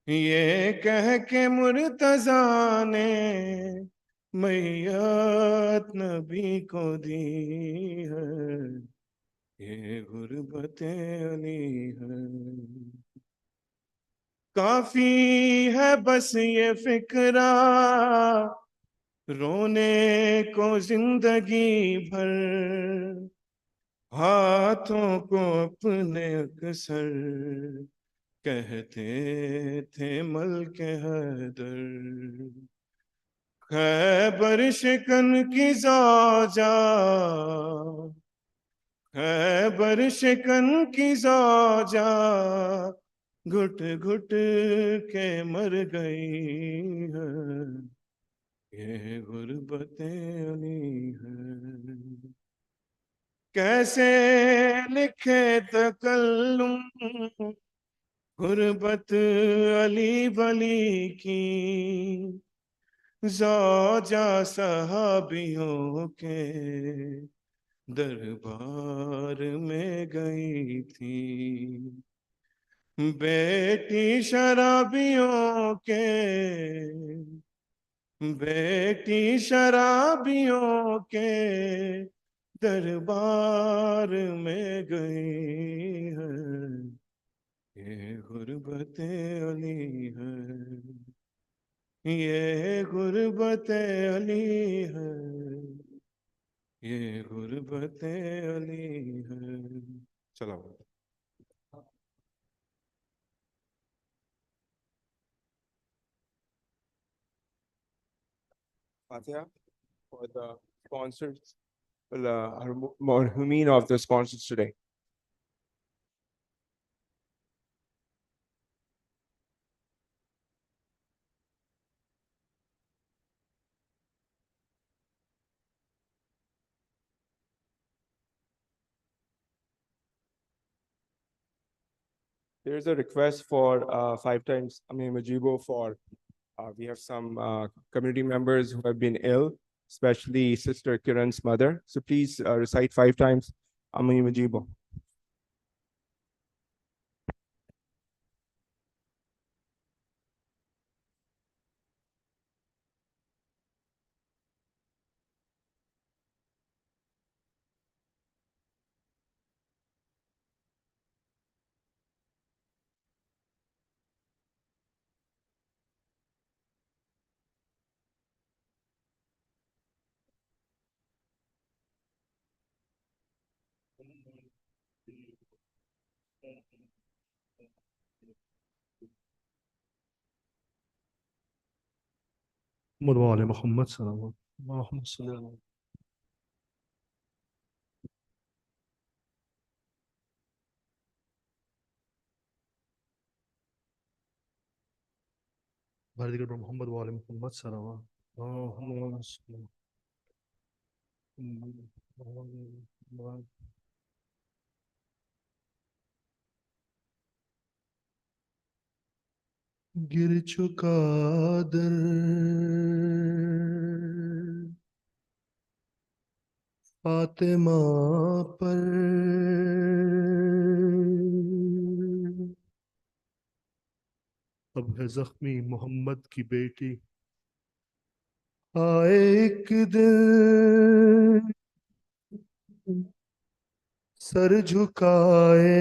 ये कह के मुर्तजा ने मैयत नबी को दी है, ये गुर्बत अली है। काफी है बस ये फिक्रा रोने को जिंदगी भर, हाथों को अपने अक्सर कहते थे मलके हैदर। खैबर शिकन की ज़ौजा, खैबर शिकन की ज़ौजा घुट घुट के मर गई है, ये गुर्बतें अली है। कैसे लिखे तकल्लुम गुर्बत अली वली की, ज़ौजा सहाबियों के दरबार में गई थी। बेटी शराबियों के, बेटी शराबियों के दरबार में गई है, ये गुर्बत अली है, ये गुर्बत अली है, ये गुर्बत अली है। चलो। Fatiha for the sponsors, Marhumin of the sponsors today. There's a request for 5 times Amir Majibo for we have some community members who have been ill, especially Sister Kiran's mother. So please recite 5 times Amir Majibo. Mohammad Mohammad सल्लल्लाहु अलैहि वसल्लम मोहम्मद वाले मोहम्मद सल्लल्लाहु अलैहि वसल्लम। गिर चुका दर फातिमा पर, अब है जख्मी मोहम्मद की बेटी, आए एक दिन सर झुकाए,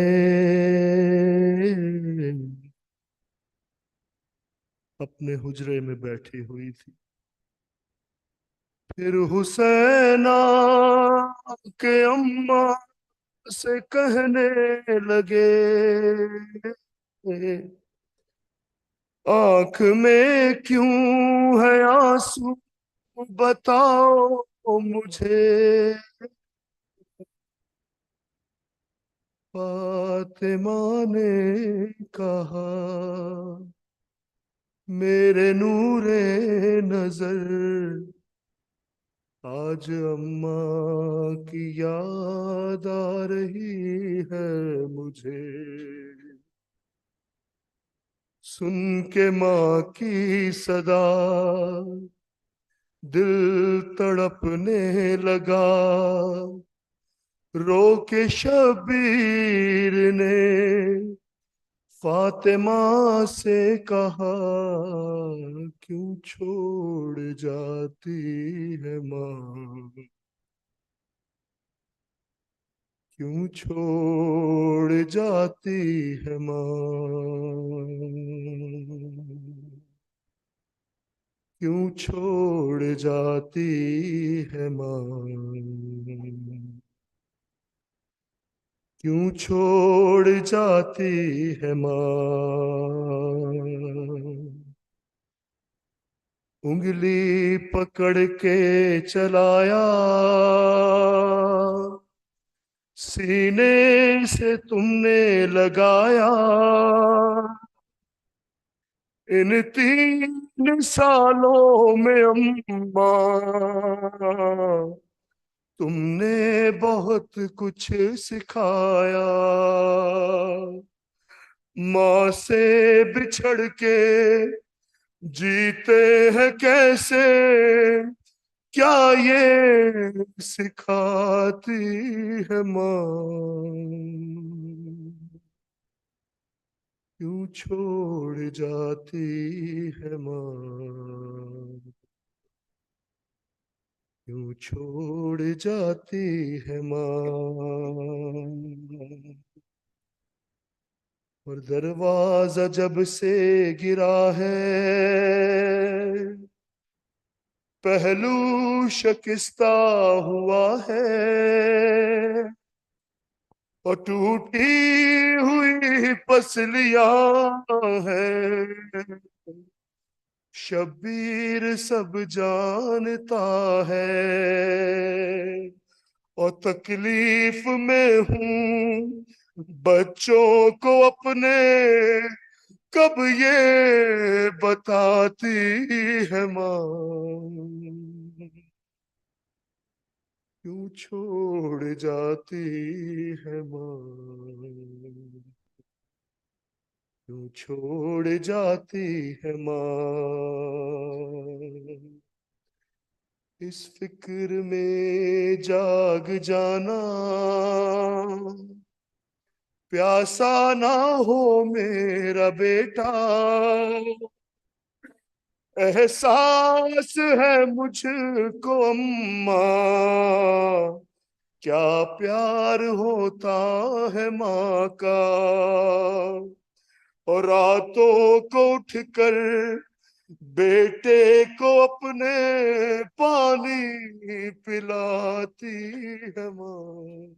अपने हुजरे में बैठी हुई थी। फिर हुसैना के अम्मा से कहने लगे, आंख में क्यों है आंसू बताओ मुझे। फातिमा ने कहा, मेरे नूरे नजर आज अम्मा की याद आ रही है मुझे। सुन के माँ की सदा दिल तड़पने लगा, रो के शबीर ने फातिमा से कहा क्यों छोड़ जाती है माँ, क्यों छोड़ जाती है माँ, क्यों छोड़ जाती है माँ, क्यों छोड़ जाती है माँ। उंगली पकड़ के चलाया सीने से तुमने लगाया, इन 3 सालों में अम्मा तुमने बहुत कुछ सिखाया। माँ से बिछड़ के जीते हैं कैसे, क्या ये सिखाती है माँ, क्यों छोड़ जाती है माँ, क्यों छोड़ जाती है माँ। और दरवाजा जब से गिरा है पहलू शिकस्ता हुआ है, और टूटी हुई पसलियां हैं, शब्बीर सब जानता है। और तकलीफ में हूँ बच्चों को अपने, कब ये बताती है माँ, क्यों छोड़ जाती है माँ, क्यों छोड़ जाती है माँ। इस फिक्र में जाग जाना प्यासा ना हो मेरा बेटा, एहसास है मुझको अम्मा क्या प्यार होता है माँ का। और रातों को उठकर बेटे को अपने पानी पिलाती है माँ,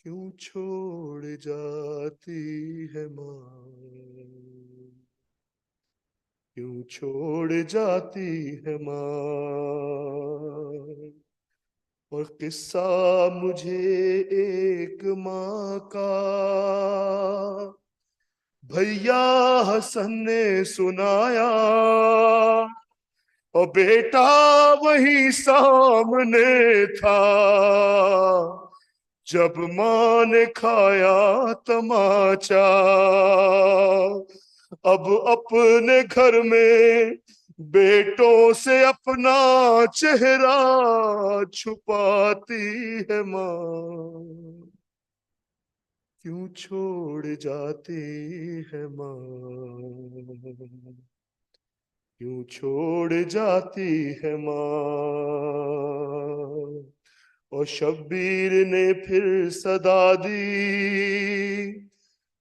क्यों छोड़ जाती है माँ, क्यों छोड़ जाती है माँ। और किस्सा मुझे एक माँ का भैया हसन ने सुनाया, और बेटा वही सामने था जब माँ ने खाया तमाचा। अब अपने घर में बेटों से अपना चेहरा छुपाती है माँ, क्यों छोड़ जाती है माँ, क्यों छोड़ जाती है माँ। और शब्बीर ने फिर सदा दी,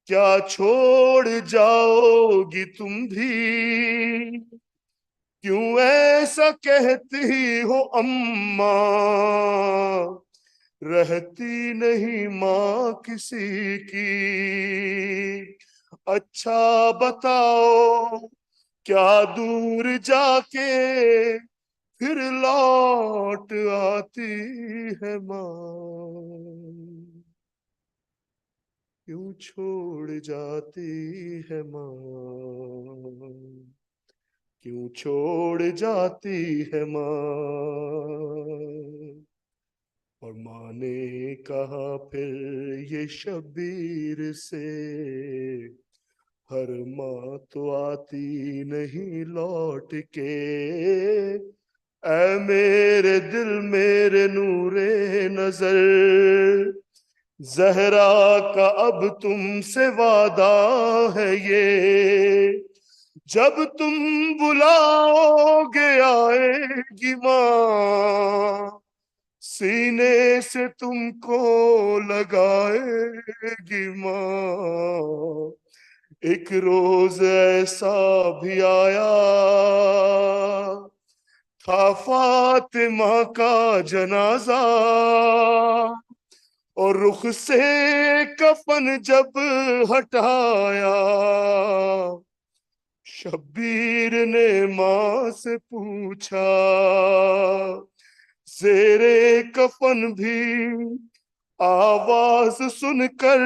क्या छोड़ जाओगी तुम भी, क्यों ऐसा कहती हो अम्मा, रहती नहीं माँ किसी की। अच्छा बताओ क्या दूर जाके फिर लौट आती है माँ, क्यों छोड़ जाती है माँ, क्यों छोड़ जाती है माँ। और माँ ने कहा फिर ये शब्बीर से, हर माँ तो आती नहीं लौट के, ऐ मेरे दिल मेरे नूरे नजर, जहरा का अब तुमसे वादा है ये, जब तुम बुलाओगे आएगी माँ, सीने से तुमको लगाएगी माँ। एक रोज ऐसा भी आया था फातिमा का जनाजा, और रुख से कफन जब हटाया, शब्बीर ने माँ से पूछा, जेरे कफन भी आवाज सुनकर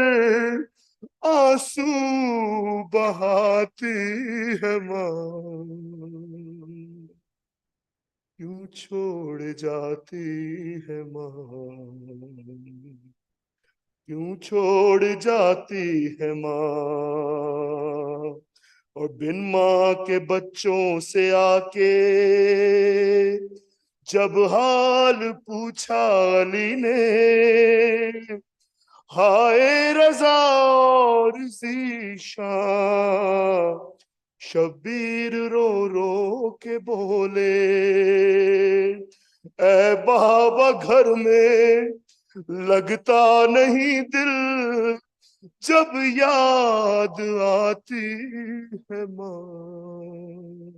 आंसू बहाती है माँ, क्यों छोड़ जाती है माँ, क्यों छोड़ जाती है माँ। और बिन माँ के बच्चों से आके जब हाल पूछा अली ने, हाय रजा और ज़ीशान, शब्बीर रो रो के बोले, ऐ बाबा घर में लगता नहीं दिल, जब याद आती है माँ,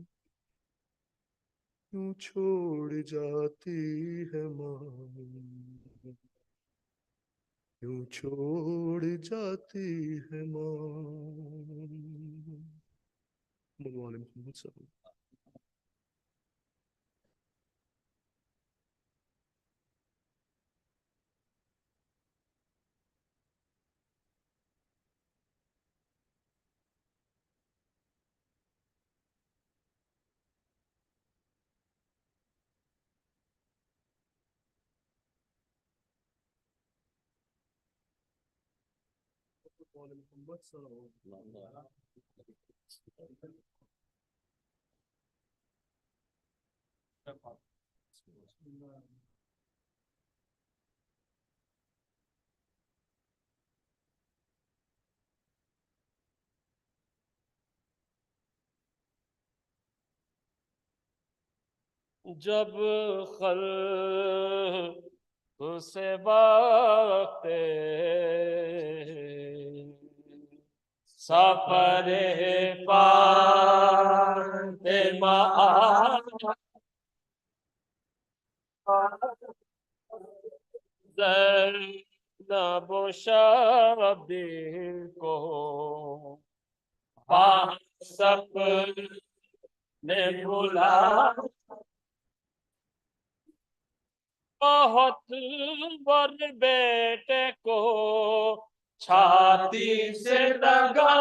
क्यों छोड़ जाती है माँ, क्यों छोड़ जाती है माँ। जब खल्क़ से वक़्ते सफ़रे फ़ातिमा ज़ैनब शब्बीर को सपने बुला, बहुत बड़े बेटे को छाती से लगा,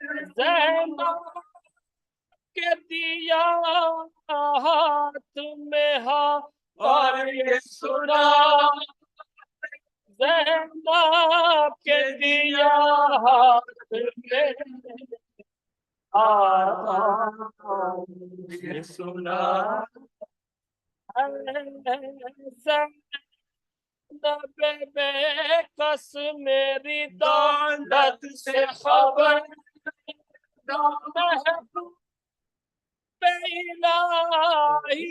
ज़ैनब के दिया हाथ में हाथ और ये सुना, ज़ैनब के दिया हाथ में ये सुना, बेकस मेरी दौलत से खबर, इलाही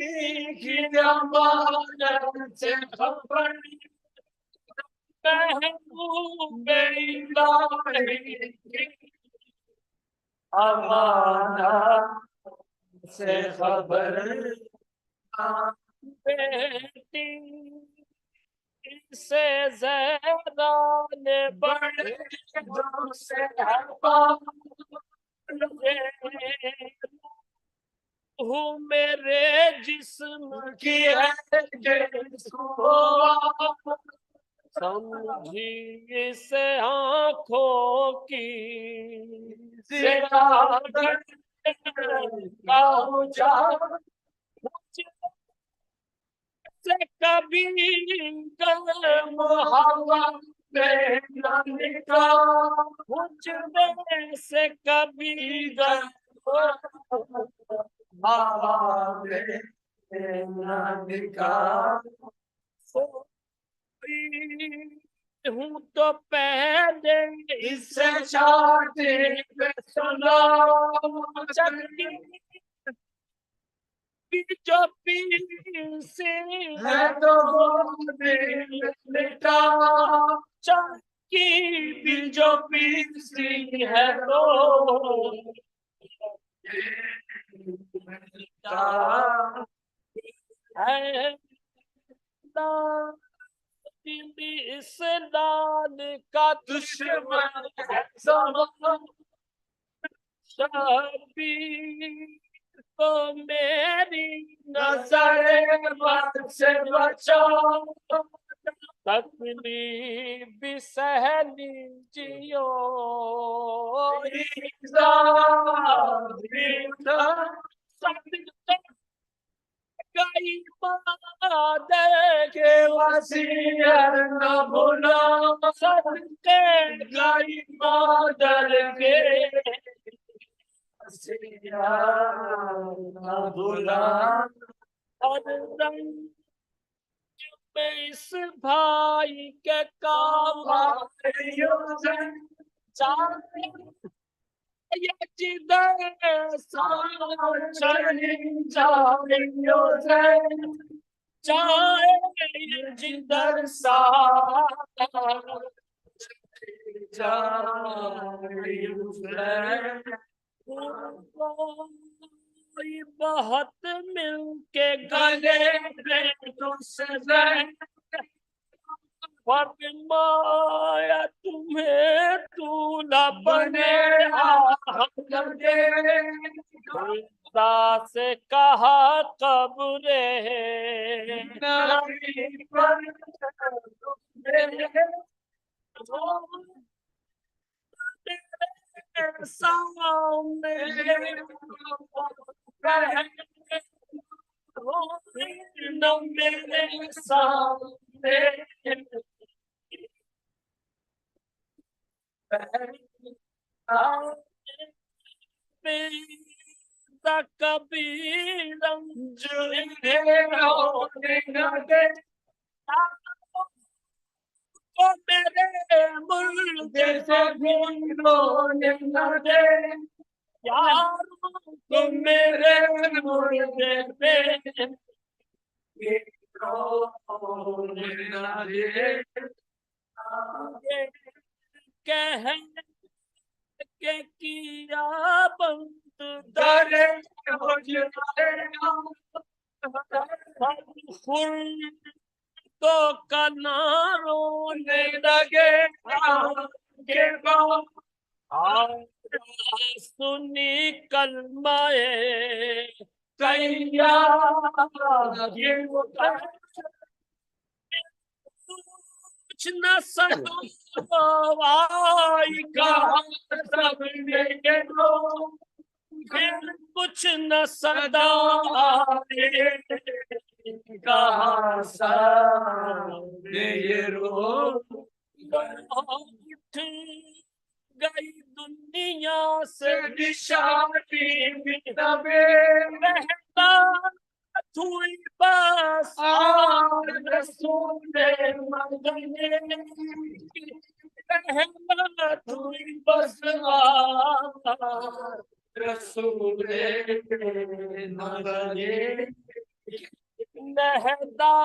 की अमानत से खबर, महबूब इलाही की अमानत से खबर, बेटी से ज़हरा ने बड़े दूर से हूँ मेरे जिस्म की है समझी इसे आँखों की से कभी गर्म हवा में न निकला, मुझमें से कभी गर्म हवा में न निकला, हूँ तो पहले इससे शादी पे सुनो चली जो पीर से है तो दिल मिटा चक्की भी जो पीर से है तो मिटा है इस दान का दुश्मन है ज़माना शबीर को मेरी नजर बद से बचाओ तकलीफ भी सहनी जियो गई मादर के वसीयत न भूला सदके गई मादर के वसीयत न भूला और रंग में इस भाई के काम ये जिधर चाहे जिधर सा कोई बहुत मिलके गले में तुझसे फरमाया तुम्हें तू न बने खुदा से कहा कब्रे सामने मेरे सामने कबीर मेरे मुर्दे से रोने न दे यार तो मेरे मुर्दे पे रोने न दे कह के किया बंद दरे तो कना रोने लगे के सुनी कलमाए कैया कुछ न सवाई का सब लेके रो कुछ न सदा कहा ये रो उठ गई दुनिया से निशानी रहता थोड़ी बस रसूले मदने रहना थोड़ी बस रसूले मदने नहदा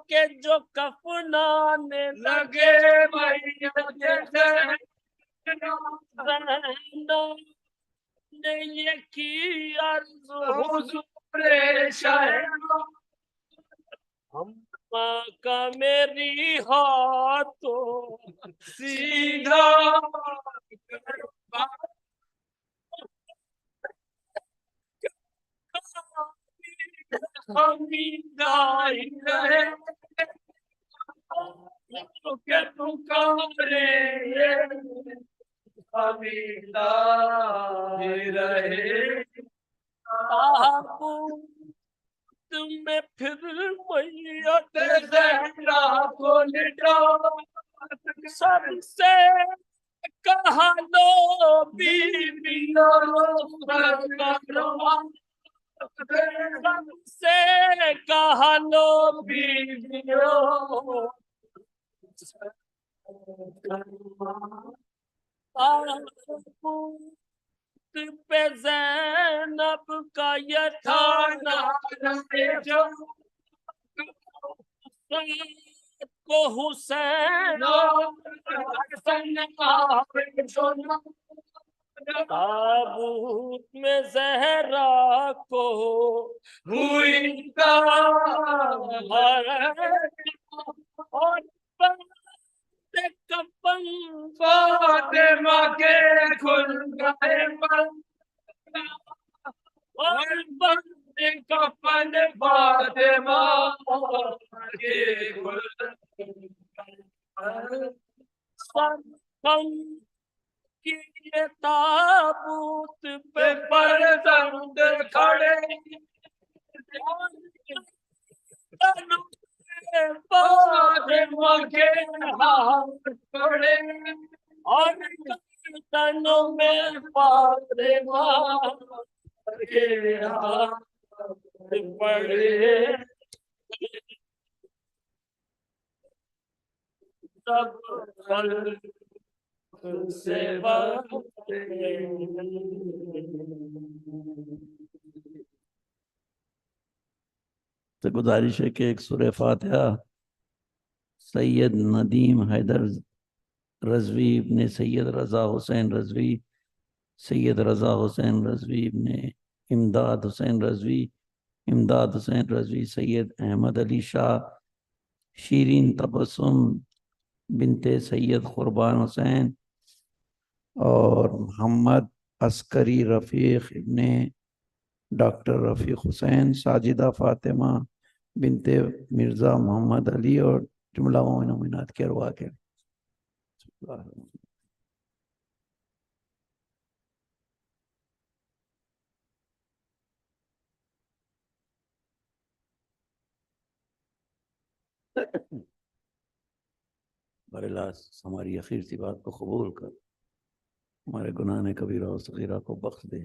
के जो कफनाने लगे ने ये की अर्ज़ हुज़ूरे शाह हम का मेरी हाथों सीधा हमीदाई रहे के पुकारे हमीदाई रहे तुम्हें फिर मैया ज़हरा को लिटा सबसे कहा लो बीबी से कहा लो बीबियों पे ज़ैनब का ये थाना जो को हुसैन ताबूत में ज़हरा को हुई का और कफन फातिमा के खुल गए और बंदे कफन फातिमा के खुल हम की ये ताबूत पे फर्जंद खड़े फातिमा के हाथ पड़े और तनों में फातिमा के हाथ पड़े सब कल से तो गुजारिश है कि एक सूरह फातिहा सैयद नदीम हैदर रजवी इब्ने सैयद रज़ा हुसैन रजवी, सैयद रज़ा हुसैन रजवी इब्ने इमदाद हुसैन रजवी, इमदाद हुसैन रजवी, सैयद अहमद अली शाह, शीरीन तबस्सुम बिनते सैयद कुर्बान हुसैन और मोहम्मद अस्करी रफ़ीक इब्ने डॉक्टर रफ़ीक हुसैन, साजिदा फातिमा बिनते मिर्ज़ा मोहम्मद अली और जुमला मोमिन मोमिनात के अरवाह के। बरलास हमारी आखिर सी बात को कबूल कर, हमारे गुनाह ने कबीरा और सगीरा को बख्श दे,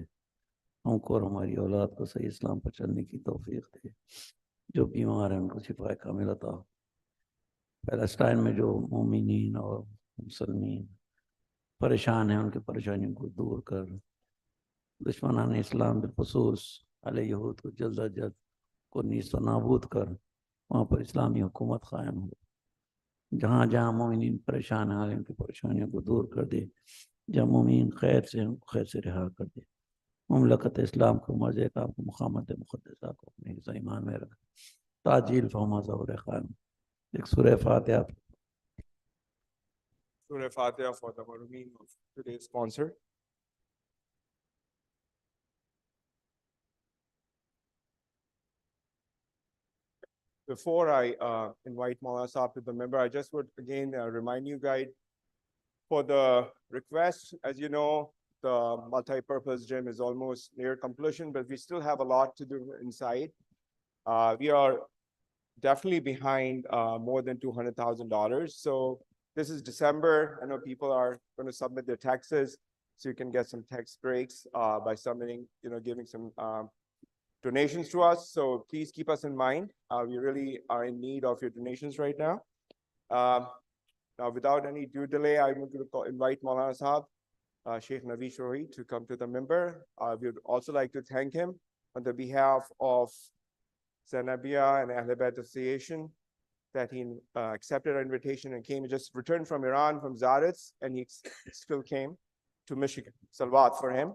हमको और हमारी औलाद को सही इस्लाम पर चलने की तौफीक दे, जो बीमार हैं उनको शिफा कामिल अता। पैलेस्टाइन में जो मोमिनीन और मुसलमान परेशान हैं उनकी परेशानियों को दूर कर, दुश्मनान इस्लाम बिलखुसूस अहले यहूद को जल्द अज जल्द को नीस्त नाबूद कर, वहाँ पर इस्लामी हुकूमत कायम हो। जहाँ जहाँ मोमिनीन परेशान हैं उनकी परेशानियों को दूर कर दे, जहाँ मोमिन खैर से उनको खैर से रिहा कर दे। ममलकत इस्लाम को मज़े का मुक़ामत मुक़द्दसा को अपने हिस्सा ईमान में रख, ताजील फमा ज़हूर खान। एक सूरह फातिहा। Surah Fatiha for the Marumeen of today's sponsor. Before I invite Maulana Saab to the member, I just would again remind you guys for the request. As you know, the multi-purpose gym is almost near completion, but we still have a lot to do inside. We are definitely behind more than $200,000. So this is December. I know people are going to submit their taxes, so you can get some tax breaks by submitting, giving some donations to us. So please keep us in mind. We really are in need of your donations right now. Now, without any due delay, I'm going to invite Maulana Sahab, Sheikh Naveed Shohi, to come to the member. We would also like to thank him on the behalf of Zainabia and Ahlebaith Association that he accepted our invitation and came. He just returned from Iran, from Zainabia, and he still came to Michigan. Salawat for him.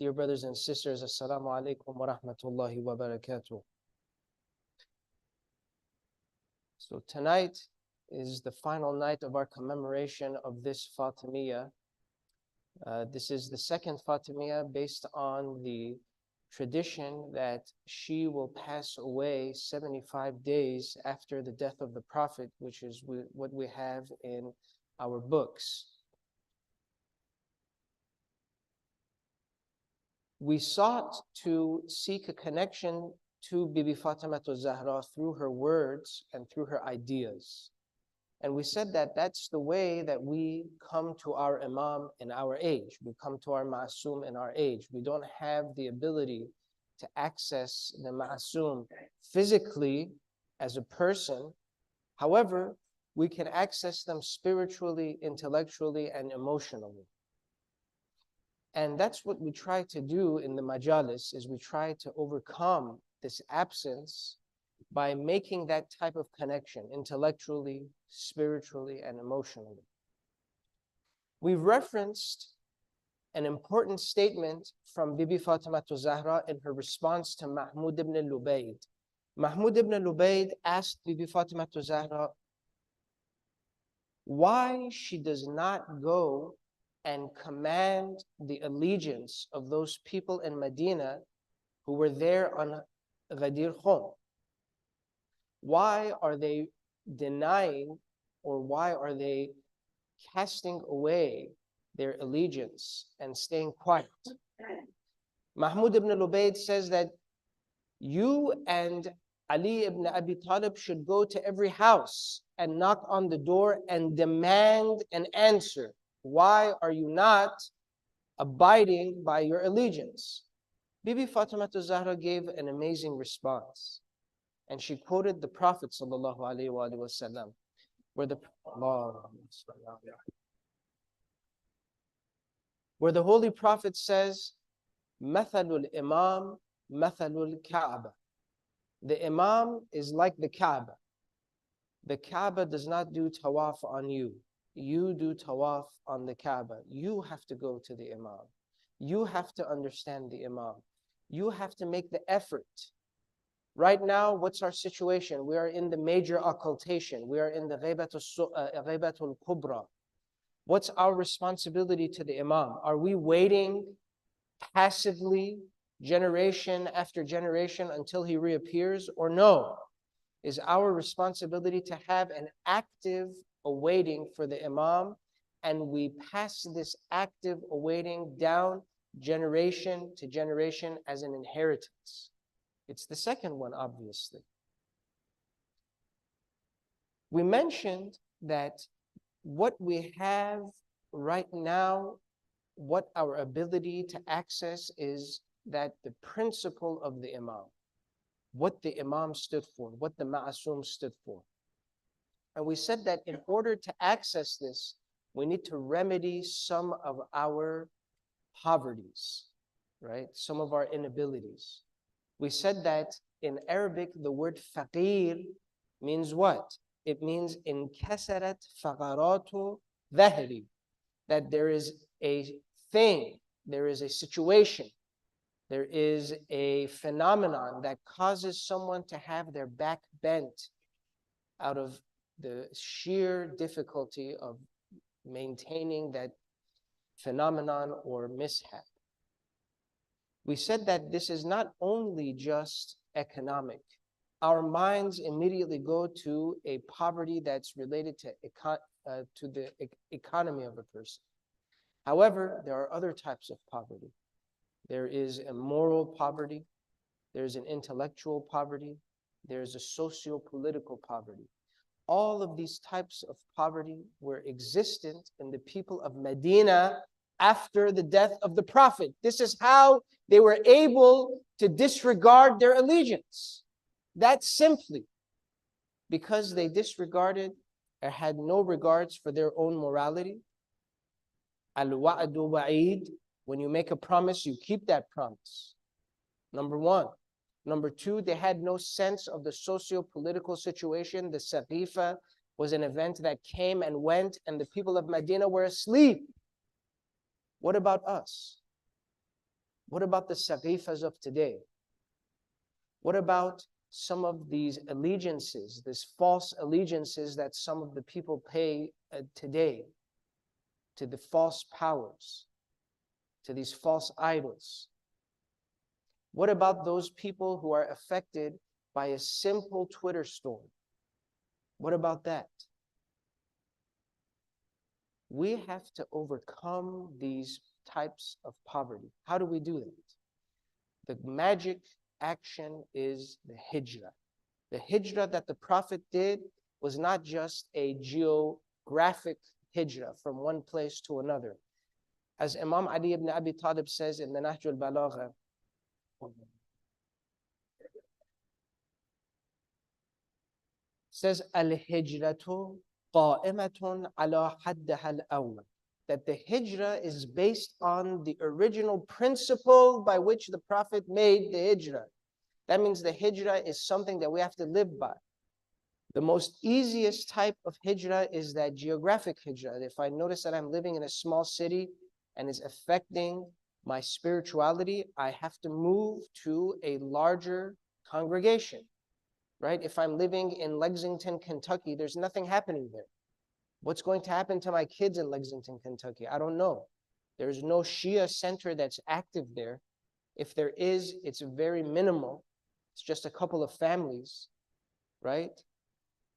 Dear brothers and sisters, Assalamu alaikum wa rahmatullahi wa barakatuh. So tonight is the final night of our commemoration of this Fatimiyya. This is the second Fatimiyya based on the tradition that she will pass away 75 days after the death of the Prophet, which is what we have in our books. We sought to seek a connection to Bibi Fatima Zahra through her words and through her ideas. And we said that that's the way that we come to our Imam in our age. We come to our Ma'asum in our age. We don't have the ability to access the Ma'asum physically as a person. However, we can access them spiritually, intellectually, and emotionally. And that's what we try to do in the majalis, is we try to overcome this absence by making that type of connection intellectually, spiritually, and emotionally. We've referenced an important statement from Bibi Fatima Zahra in her response to Mahmud ibn Lubayd. Mahmud ibn Lubayd asked Bibi Fatima Zahra why she does not go and command the allegiance of those people in Medina who were there on Ghadir Khum. Why are they denying, or why are they casting away their allegiance and staying quiet? Mahmud ibn Lubayd says that you and Ali ibn Abi Talib should go to every house and knock on the door and demand an answer. Why are you not abiding by your allegiance? Bibi Fatima Zahra gave an amazing response. And she quoted the Prophet sallallahu alaihi wasallam, where the Holy Prophet says, "Mathalul Imam, mathalul Kaaba." The Imam is like the Kaaba. The Kaaba does not do tawaf on you. You do tawaf on the Kaaba. You have to go to the Imam. You have to understand the Imam. You have to make the effort. Right now, what's our situation? We are in the major occultation. We are in the Ghaybatul Kubra. What's our responsibility to the Imam? Are we waiting passively, generation after generation, until he reappears? Or no? Is our responsibility to have an active awaiting for the Imam, and we pass this active awaiting down generation to generation as an inheritance? It's the second one, obviously. We mentioned that what we have right now, what our ability to access is that the principle of the Imam, what the Imam stood for, what the Ma'asum stood for. And we said that in order to access this, we need to remedy some of our poverties, right? Some of our inabilities. We said that in Arabic, the word faqir means what? It means inkasarat faqaratu dhahri, that there is a thing, there is a situation, there is a phenomenon that causes someone to have their back bent out of the sheer difficulty of maintaining that phenomenon or mishap. We said that this is not only just economic. Our minds immediately go to a poverty that's related to the economy of a person. However, there are other types of poverty. There is a moral poverty, there's an intellectual poverty, there's a socio-political poverty. All of these types of poverty were existent in the people of Medina after the death of the Prophet. This is how they were able to disregard their allegiance. That simply because they disregarded or had no regards for their own morality. Al-wa'du wa'id, when you make a promise, you keep that promise. Number one. Number two, they had no sense of the socio-political situation. The Saqifa was an event that came and went, and the people of Medina were asleep. What about us? What about the Saqifas of today? What about some of these allegiances, these false allegiances that some of the people pay today to the false powers, to these false idols? What about those people who are affected by a simple Twitter storm? What about that? We have to overcome these types of poverty. How do we do that? The magic action is the hijrah. The hijrah that the Prophet did was not just a geographic hijrah from one place to another. As Imam Ali ibn Abi Talib says in the Nahj al-Balagha, says al-hijratu qa'imatun ala haddaha al-awwal, that the hijrah is based on the original principle by which the Prophet made the hijrah. That means the hijrah is something that we have to live by. The most easiest type of hijrah is that geographic hijrah. If I notice that I'm living in a small city and it's affecting my spirituality, I have to move to a larger congregation, right? If I'm living in Lexington, Kentucky, there's nothing happening there. What's going to happen to my kids in Lexington, Kentucky? I don't know. There's no Shia center that's active there. If there is, it's very minimal. It's just a couple of families, right?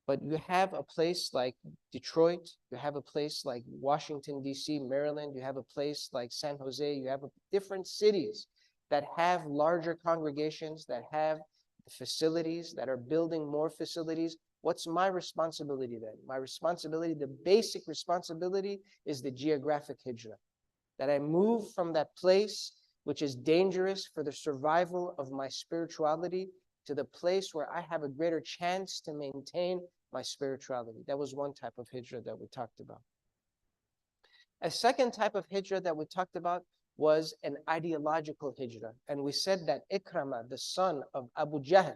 But you have a place like Detroit, you have a place like Washington, D.C., Maryland, you have a place like San Jose, you have different cities that have larger congregations, that have facilities, that are building more facilities. What's my responsibility then? My responsibility, the basic responsibility, is the geographic hijrah. That I move from that place which is dangerous for the survival of my spirituality to the place where I have a greater chance to maintain my spirituality. That was one type of hijrah that we talked about. A second type of hijrah that we talked about was an ideological hijrah. And we said that Ikramah, the son of Abu Jahl,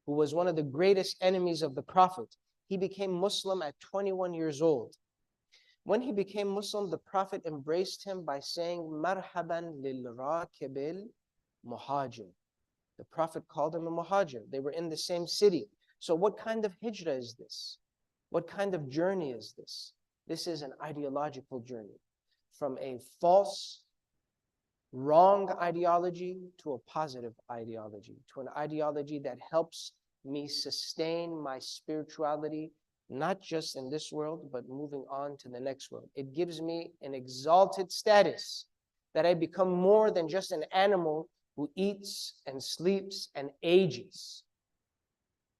who was one of the greatest enemies of the Prophet, he became Muslim at 21 years old. When he became Muslim, the Prophet embraced him by saying, Marhaban lil rakibil muhajir. The Prophet called him a muhajir. They were in the same city. So what kind of hijrah is this? What kind of journey is this? This is an ideological journey. From a false, wrong ideology to a positive ideology, to an ideology that helps me sustain my spirituality, not just in this world, but moving on to the next world. It gives me an exalted status, that I become more than just an animal who eats and sleeps and ages.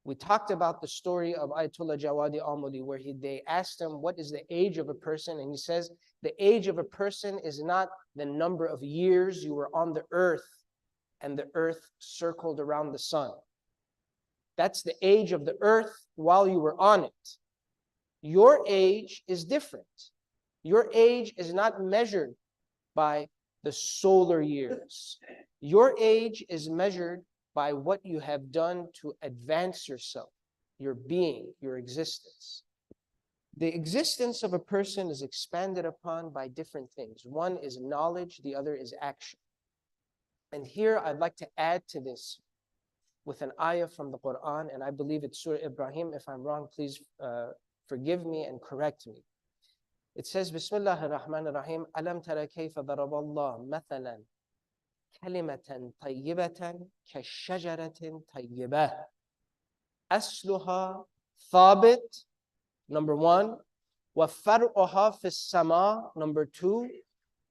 We talked about the story of Ayatollah Jawadi Amudi, where they asked him, what is the age of a person? And he says, the age of a person is not the number of years you were on the earth and the earth circled around the sun. That's the age of the earth while you were on it. Your age is different. Your age is not measured by the solar years. Your age is measured by what you have done to advance yourself, your being, your existence. The existence of a person is expanded upon by different things. One is knowledge, the other is action. And here I'd like to add to this with an ayah from the Quran, and I believe it's Surah Ibrahim. If I'm wrong, please forgive me and correct me. It says, Bismillah ar-Rahman ar-Rahim, Alam tara kayfa daraballah mathalan kalimatan tayyibatan kashajaratin tayyibah. Asluha thabit, number one. Wa far'uha fis sama, number two.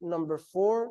number 4,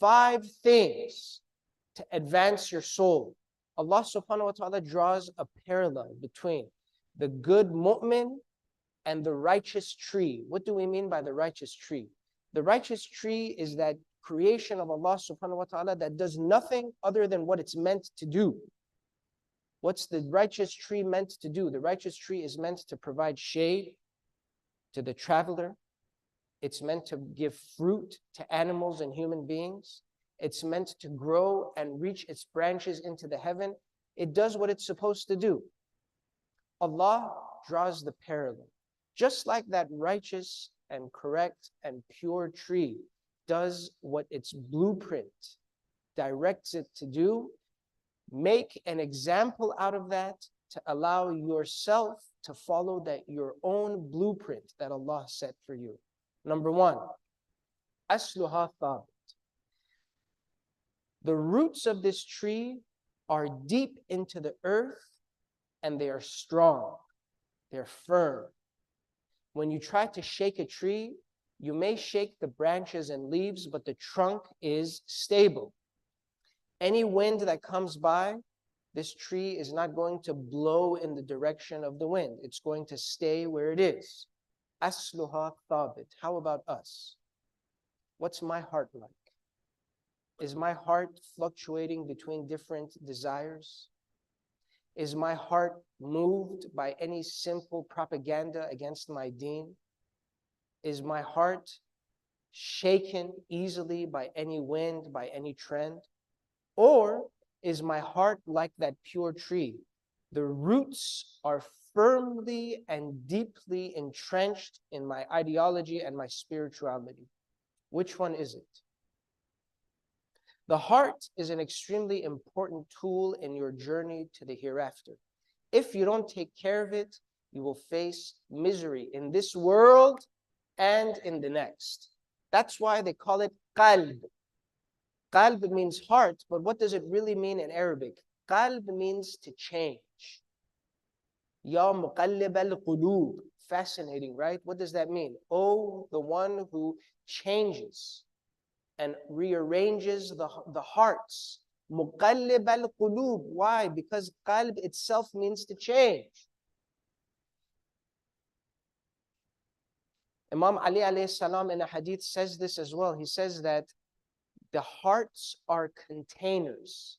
5 things to advance your soul. Allah subhanahu wa ta'ala draws a parallel between the good mu'min and the righteous tree. What do we mean by the righteous tree? The righteous tree is that creation of Allah subhanahu wa ta'ala that does nothing other than what it's meant to do. What's the righteous tree meant to do? The righteous tree is meant to provide shade to the traveler. It's meant to give fruit to animals and human beings. It's meant to grow and reach its branches into the heaven. It does what it's supposed to do. Allah draws the parallel. Just like that righteous and correct and pure tree does what its blueprint directs it to do, make an example out of that to allow yourself to follow that your own blueprint that Allah set for you. Number 1, asluha thabit. The roots of this tree are deep into the earth and they are strong. They're firm. When you try to shake a tree, you may shake the branches and leaves, but the trunk is stable. Any wind that comes by, this tree is not going to blow in the direction of the wind. It's going to stay where it is. Asluha thabit. How about us? What's my heart like? Is my heart fluctuating between different desires? Is my heart moved by any simple propaganda against my deen? Is my heart shaken easily by any wind, by any trend? Or is my heart like that pure tree? The roots are firmly and deeply entrenched in my ideology and my spirituality. Which one is it? The heart is an extremely important tool in your journey to the hereafter. If you don't take care of it, you will face misery in this world and in the next. That's why they call it qalb. Qalb means heart, but what does it really mean in Arabic? Qalb means to change. Ya muqallib al-qulub. Fascinating, right? What does that mean? Oh, the one who changes and rearranges the hearts. Muqallib al-qulub. Why? Because qalb itself means to change. Imam Ali alayhi salam in a hadith says this as well. He says that the hearts are containers.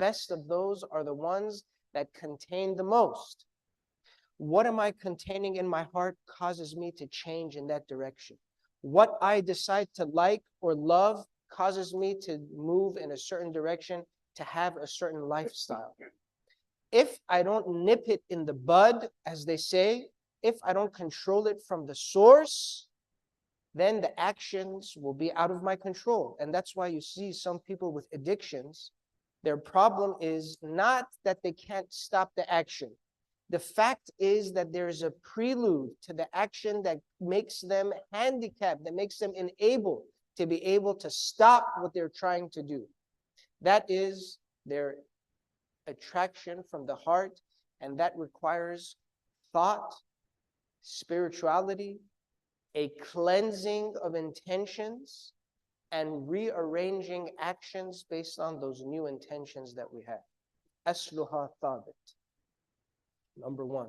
best of those are the ones that contain the most. What am I containing in my heart causes me to change in that direction. What I decide to like or love causes me to move in a certain direction, to have a certain lifestyle. If I don't nip it in the bud, as they say, if I don't control it from the source, then the actions will be out of my control. And that's why you see some people with addictions, their problem is not that they can't stop the action. The fact is that there is a prelude to the action that makes them handicapped, that makes them unable to be able to stop what they're trying to do. That is their attraction from the heart, and that requires thought, spirituality, a cleansing of intentions, and rearranging actions based on those new intentions that we have. Asluha thabit. Number 1.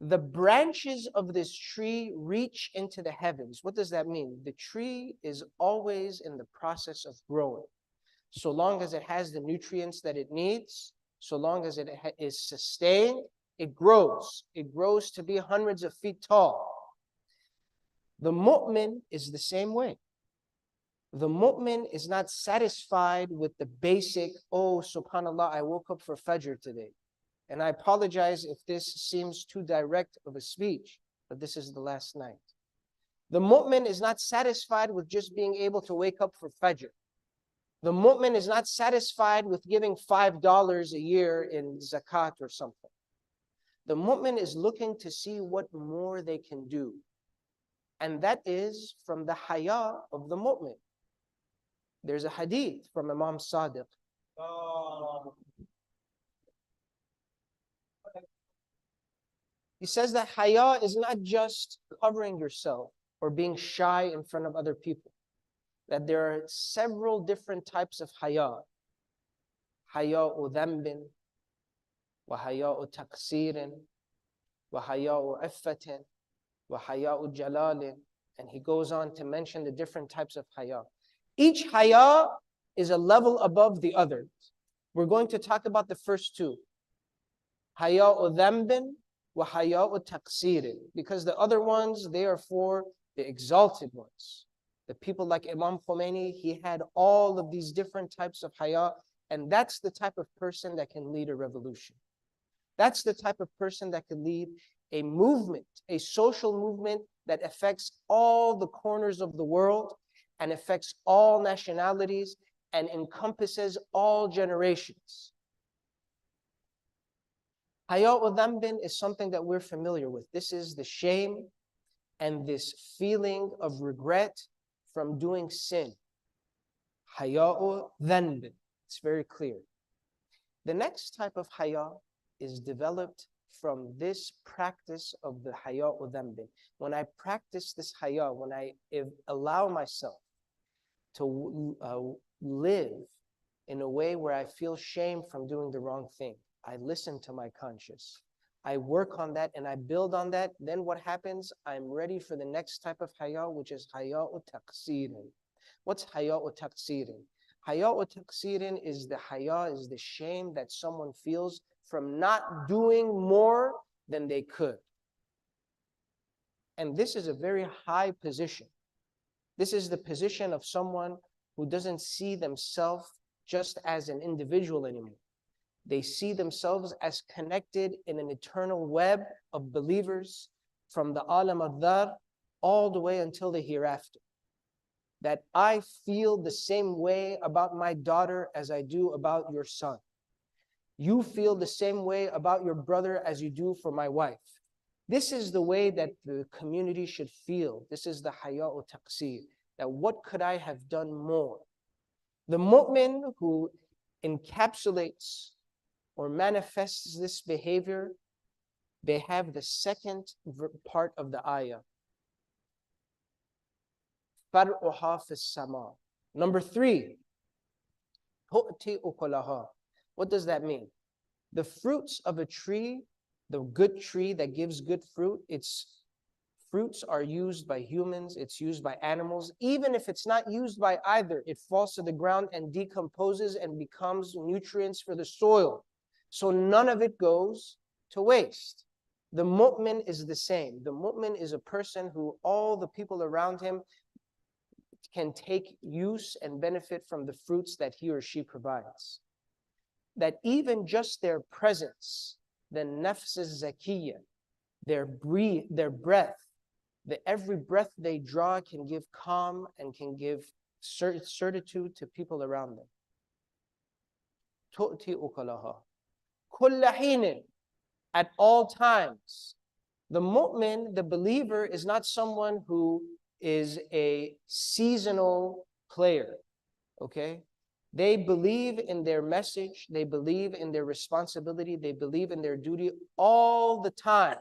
The branches of this tree reach into the heavens. What does that mean? The tree is always in the process of growing. So long as it has the nutrients that it needs, so long as it is sustained, it grows. It grows to be hundreds of feet tall. The mu'min is the same way. The mu'min is not satisfied with the basic, oh, subhanAllah, I woke up for Fajr today. And I apologize if this seems too direct of a speech, but this is the last night. The mu'min is not satisfied with just being able to wake up for Fajr. The mu'min is not satisfied with giving $5 a year in zakat or something. The mu'min is looking to see what more they can do. And that is from the haya of the mu'min. There's a hadith from Imam Sadiq. He says that haya is not just covering yourself or being shy in front of other people. That there are several different types of haya. Haya'u dhanbin, wa haya'u taqsirin, wa haya'u iffatin, wa haya'u jalalin. And he goes on to mention the different types of haya. Each haya is a level above the others. We're going to talk about the first two. Haya'u dhanbin wa haya'u taqsirin. Because the other ones, they are for the exalted ones. The people like Imam Khomeini, he had all of these different types of haya, and that's the type of person that can lead a revolution. That's the type of person that can lead a movement, a social movement that affects all the corners of the world and affects all nationalities and encompasses all generations. Haya'u dhanbin is something that we're familiar with. This is the shame and this feeling of regret from doing sin. Haya'u dhanbin. It's very clear. The next type of haya is developed from this practice of the haya'u dhanbin. When I practice this haya, when I allow myself to live in a way where I feel shame from doing the wrong thing, I listen to my conscience. I work on that and I build on that. Then what happens? I'm ready for the next type of haya, which is haya'u taqsirin. What's haya'u taqsirin? Haya'u taqsirin is the shame that someone feels from not doing more than they could. And this is a very high position. This is the position of someone who doesn't see themselves just as an individual anymore. They see themselves as connected in an eternal web of believers from the alam ad-dar all the way until the hereafter. That I feel the same way about my daughter as I do about your son. You feel the same way about your brother as you do for my wife. This is the way that the community should feel. This is the haya'u taqsir. That what could I have done more? The mu'min who encapsulates or manifests this behavior, they have the second part of the ayah. Far'uha fis sama. Number 3, tu'ti ukulaha. What does that mean? The fruits of a tree, the good tree that gives good fruit, its fruits are used by humans, it's used by animals. Even if it's not used by either, it falls to the ground and decomposes and becomes nutrients for the soil. So none of it goes to waste. The mu'min is the same. The mu'min is a person who all the people around him can take use and benefit from the fruits that he or she provides. That even just their presence, the nafs zakiyya, their breath, every breath they draw can give calm and can give certitude to people around them. Tu'ti ukalaha. Kulla hinin, at all times. The mu'min, the believer, is not someone who is a seasonal player, okay? They believe in their message, they believe in their responsibility, they believe in their duty all the time.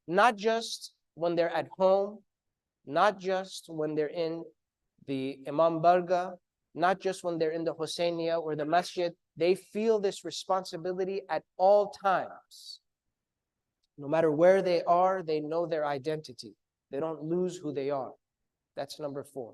Not just when they're at home, not just when they're in the Imam Barga, not just when they're in the Husseiniya or the masjid. They feel this responsibility at all times. No matter where they are, they know their identity. They don't lose who they are. That's number 4.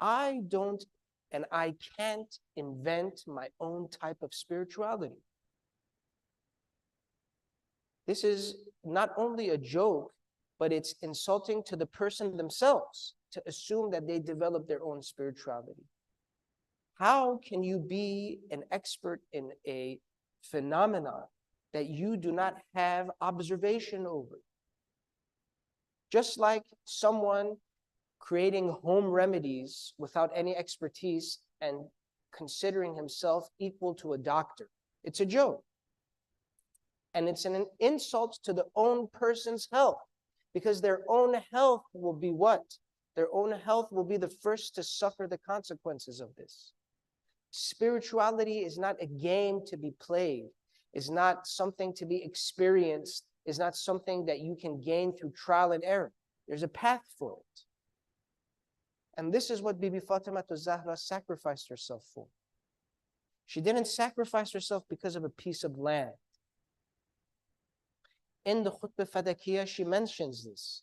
I don't and I can't invent my own type of spirituality. This is not only a joke, but it's insulting to the person themselves to assume that they develop their own spirituality. How can you be an expert in a phenomenon that you do not have observation over? Just like someone creating home remedies without any expertise and considering himself equal to a doctor. It's a joke. And it's an insult to the own person's health. because their own health will be what? Their own health will be the first to suffer the consequences of this. Spirituality is not a game to be played, is not something to be experienced, is not something that you can gain through trial and error. There's a path for it. And this is what Bibi Fatima Zahra sacrificed herself for. She didn't sacrifice herself because of a piece of land. In the Khutbah Fadakiyah, she mentions this.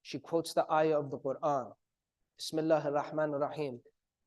She quotes the ayah of the Quran. Bismillah ar-Rahman ar-Rahim.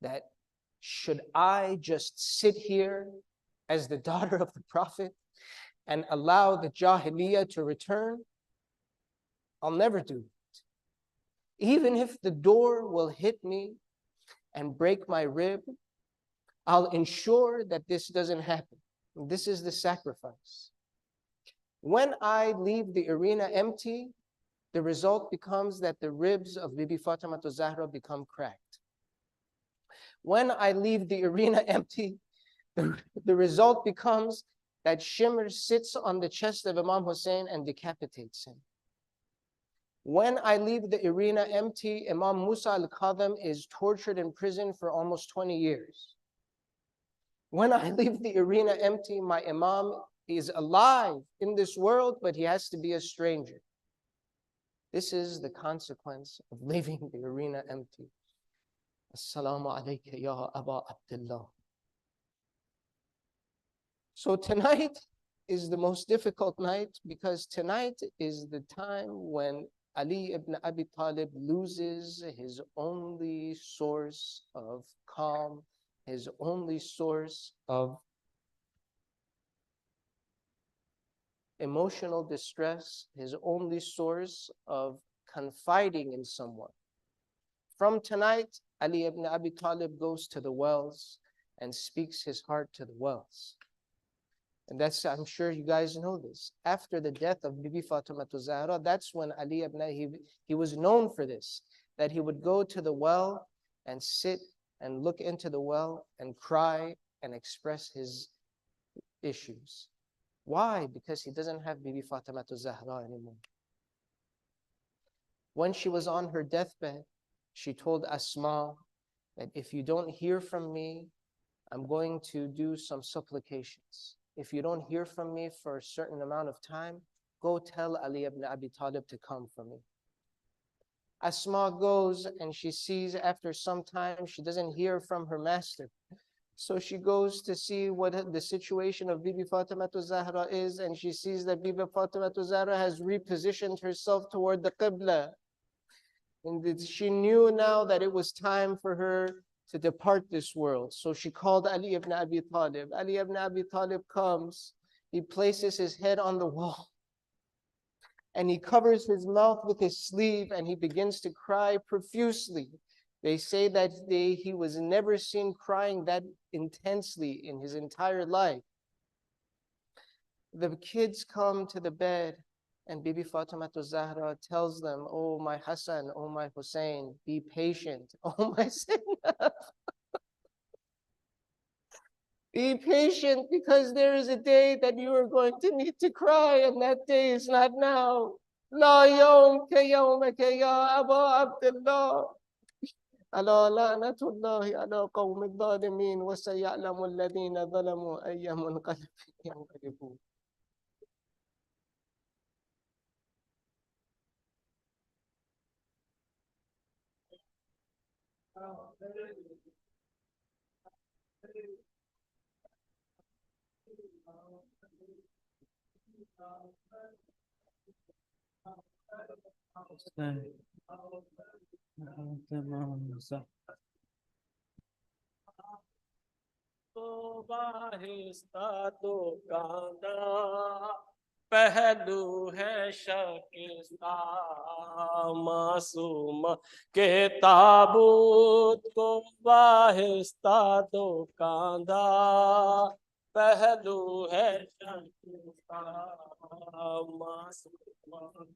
That should I just sit here as the daughter of the Prophet and allow the Jahiliyyah to return? I'll never do it. Even if the door will hit me and break my rib, I'll ensure that this doesn't happen. This is the sacrifice. When I leave the arena empty, the result becomes that the ribs of Bibi Fatima Zahra become cracked. When I leave the arena empty, the result becomes that Shimr sits on the chest of Imam Hussein and decapitates him. When I leave the arena empty, Imam Musa al-Kadhim is tortured in prison for almost 20 years. When I leave the arena empty, my Imam is alive in this world, but he has to be a stranger. This is the consequence of leaving the arena empty. Assalamu alayka ya Aba Abdullah. So tonight is the most difficult night, because tonight is the time when Ali ibn Abi Talib loses his only source of calm, his only source of emotional distress, his only source of confiding in someone. From tonight, Ali ibn Abi Talib goes to the wells and speaks his heart to the wells. And that's, I'm sure you guys know this. After the death of Bibi Fatima Zahra, that's when Ali ibn he was known for this, that he would go to the well and sit and look into the well and cry and express his issues. Why? Because he doesn't have Bibi Fatima Zahra anymore. When she was on her deathbed, she told Asma that if you don't hear from me, I'm going to do some supplications. If you don't hear from me for a certain amount of time, go tell Ali ibn Abi Talib to come for me. Asma goes and she sees after some time she doesn't hear from her master. So she goes to see what the situation of Bibi Fatima Zahra is, and she sees that Bibi Fatima Zahra has repositioned herself toward the Qibla. And she knew now that it was time for her to depart this world. So she called Ali ibn Abi Talib. Ali ibn Abi Talib comes, he places his head on the wall, and he covers his mouth with his sleeve, and he begins to cry profusely. They say that he was never seen crying that intensely in his entire life. The kids come to the bed, and Bibi Fatima Zahra tells them, "Oh my Hassan, oh my Hussein, be patient. Oh my Zainab, be patient, because there is a day that you are going to need to cry, and that day is not now. La yawm ka yawmaka ya Aba Abdullah. Ala la'natullahi ala qawmi adh-dhalimin wa sayalamu alladhina zalamu ayya munqalibin yanqalibun." तो बाहिस्ता तो कांदा पहलू है शकिस्ता मासूम के ताबूत को बाहिस्ता तो कांदा पहलू है शकिस्ता मासूम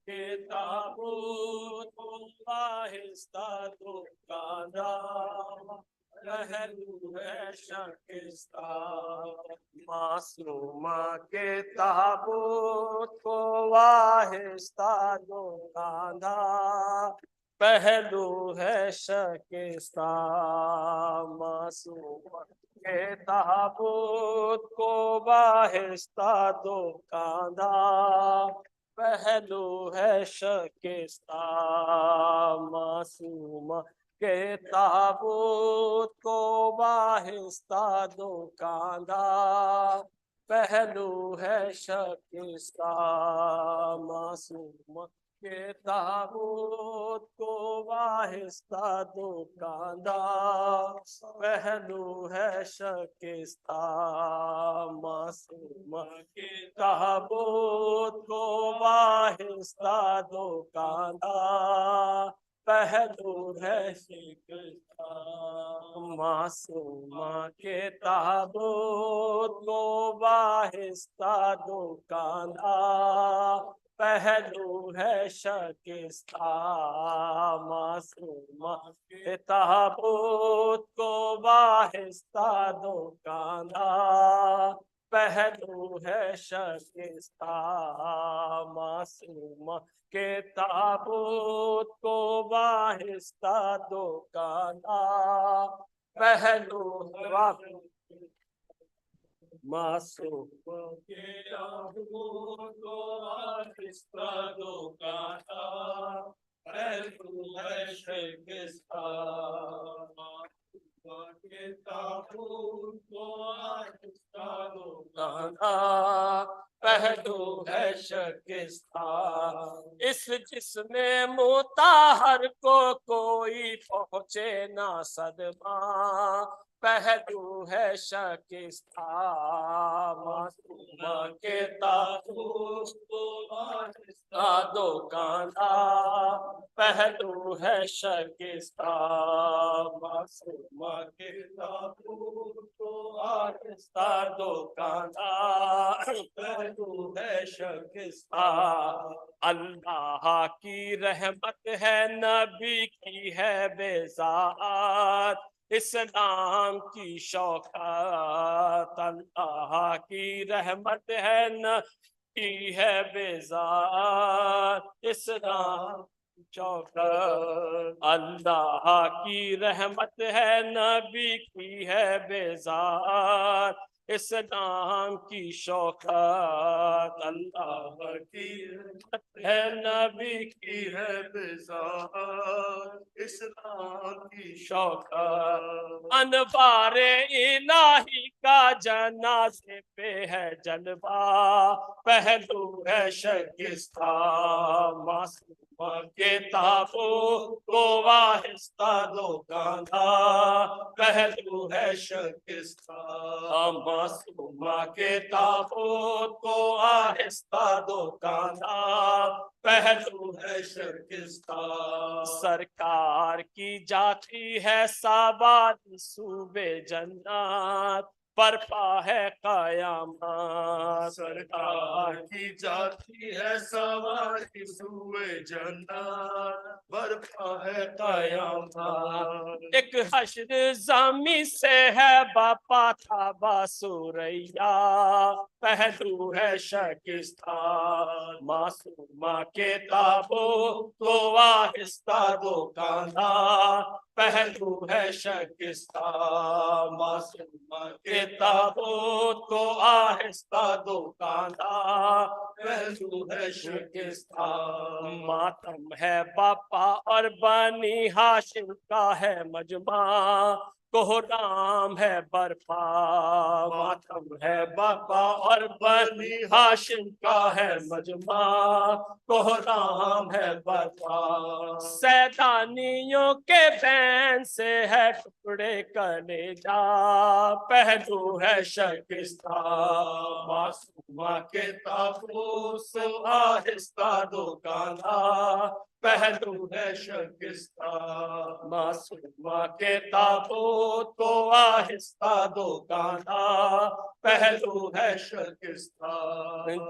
के ताबूत को बाहिस्ता तो कांदा पहलू है शकिस्तान, मासूमा के ताबूत को वाहिस्ता दो कांधा, पहलू है शकिस्तान, मासूमा के ताबूत को वाहिस्ता दो कांधा, पहलू है शकिस्तान, मासूमा के ताबूत को वाहिस्ता दो कांधा, पहलू है शकिस्तान, मासूम के ताबूत को वाहिस्ता दो कांधा, पहलू है शकिस्तान, मासूम के ताबूत को वाहिस्ता दो कांधा, पहलू है शिकस्तान, मासूमा के ताबूत को वाहिस्ता दो कांधा, पहलू है शकिस्तान, मासूमा के ताबूत को वाहिस्ता दो कांधा, पहलू है शकिस्तान, मासूमा के ताबूत को वाहिस्ता दो कांधा, पहलू मासूम के ताबूत को वाहिस्ता दो कांधा, पहलू है शकिस्तान, के ताबूत को वाहिस्ता दो कांधा, पहलू है शकिस्तान, इस जिस्मे मुताहर को कोई पहुँचे ना सदमा, पहलू है शकिस्तान, मासूमा के ताबूत को वाहिस्ता दो कांधा, पहलू है शकिस्तान, मासूमा के ताबूत को वाहिस्ता दो कांधा, पहलू है शकिस्तान, अल्लाह की रहमत है, नबी की है बेज़ात, इस्लाम की शौकत, अल्लाह की रहमत है, नबी है बेज़ात, इस्लाम शौकत, अल्लाह की रहमत है, नबी की है बेज़ात, इस्लाम की शौकत, अल्लाह की रहमत है, नबी की है बेज़ात, इस्लाम की शौकत, अनवारे इलाही का जनाज़े पे है जलवा, पहलू है शकिस्तान, मासूमा के ताबूत को वाहिस्ता दो कांधा, पहलू है शकिस्तान, मासूमा के ताबूत को आहिस्ता दो कांधा, पहलू है शकिस्तान, सरकार की जाती है साबादी सूबे जन्नत, बरपा है कयामत, सरकार की जाती है सवारी सूए जन्नत, बरपा है कयामत, एक हश्र ज़मी से है बापा था बासुरैया, पहलू है शकिस्तान, मासूमा के ताबूत को आहिस्ता दो कांधा, पहलू है शकिस्तान, मासूमा के ताबूत को आहिस्ता दो कांधा, पहलू है शकिस्तान, मातम है बापा और बनी हाशिम का है मजमा, कोहराम है बरपा, मातम है बापा और बनी हाशिम का है मजमा, कोहराम है बरपा, सैदानियों के बैन से है टुकड़े कलेजा, पहलू है शकिस्तान, मासूमा के ताबूत से आहिस्ता दुकाना पहलू है शिकस्ता। मासूमा के ताबूत को आहिस्ता दुकाना पहलू है शिकस्ता।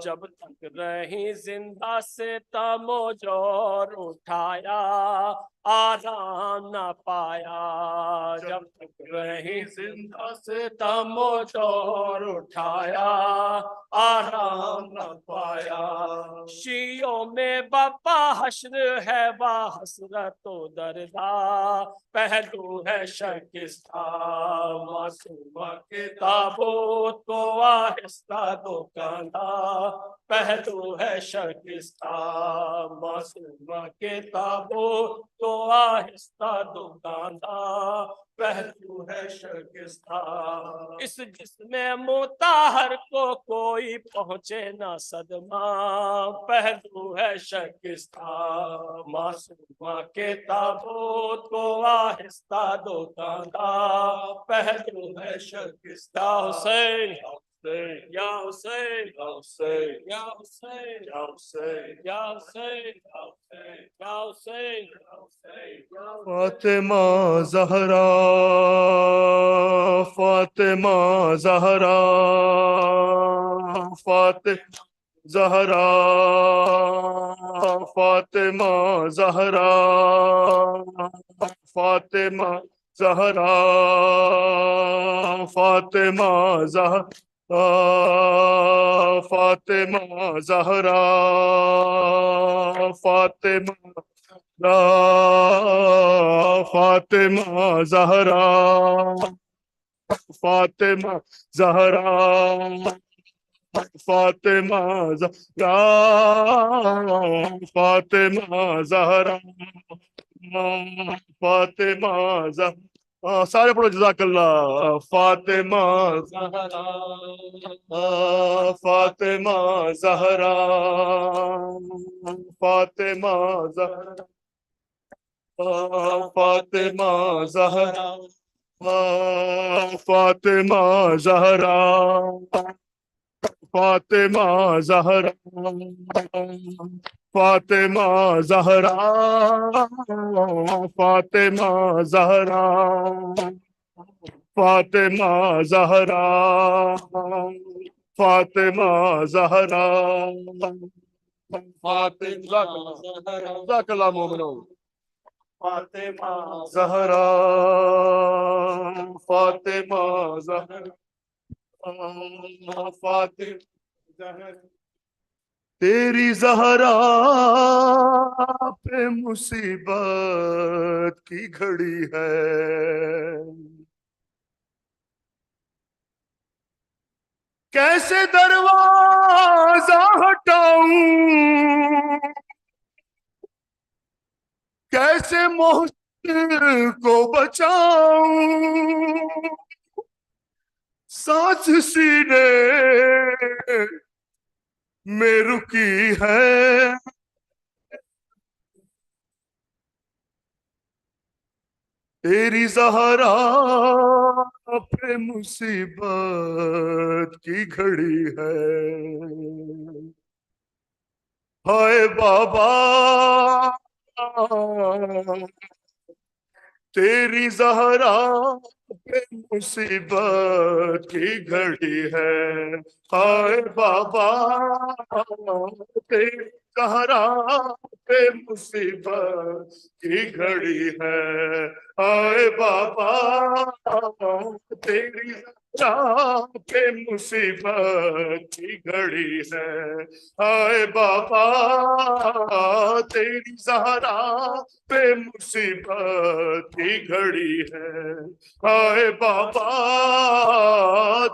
जब तक रही जिंदा से तमोजोर उठाया आराम न पाया। जब तक रही जिंदा से तमोजोर उठाया आराम न पाया। शियों में बपा हश्र है वा हसरत दर्दा पहलू है शिकस्ता। मासूमा के ताबूत को आहिस्ता दुकाना पहलू है शिकस्ता। मासूमा के ताबूत को आहिस्ता दुकाना पहलू है शिकस्ता। इस जिस्म मुताहर को कोई पहुंचे ना सदमा पहलू है शिकस्ता। मासूमा के ताबूत को आहिस्ता दुकाना पहलू है शिकस्ता। हुसैन या हुसैन या हुसैन या हुसैन या हुसैन या हुसैन या हुसैन या हुसैन। फातिमा ज़हरा, फातिमा ज़हरा, ज़हरा, फातिमा ज़हरा, फातिमा ज़हरा, फातिमा ज़हरा, फातिमा ज़हरा, फातिमा फातिमा ज़हरा, फातिमा ज़हरा, फातिमा ज़हरा, फातिमा ज़हरा, फातिमा ज़हरा। सारे पढ़ो जज़ाकल्लाह। फातिमा ज़हरा, फातिमा ज़हरा, फातिमा ज़हरा, फातिमा ज़हरा, फातिमा ज़हरा, फातिमा ज़हरा, फातिमा ज़हरा, फातिमा ज़हरा, फातिमा ज़हरा, फातिमा ज़हरा, फातिमा ज़हरा, मोमिनो। फातिमा ज़हरा, फातिमा ज़हरा, फातिमा ज़हरा। तेरी ज़हरा पे मुसीबत की घड़ी है, कैसे दरवाजा हटाऊं, कैसे मोहसिन को बचाऊं, सांस सीने में रुकी है, तेरी ज़हरा पे मुसीबत की घड़ी है। हाय बाबा तेरी ज़हरा पे मुसीबत की घड़ी है। हाय बाबा तेरी ज़हरा पे मुसीबत की घड़ी है। हाय बाबा तेरी ज़हरा पे मुसीबत की घड़ी है। हाय बाबा तेरी ज़हरा पे मुसीबत की घड़ी है। हाय बाबा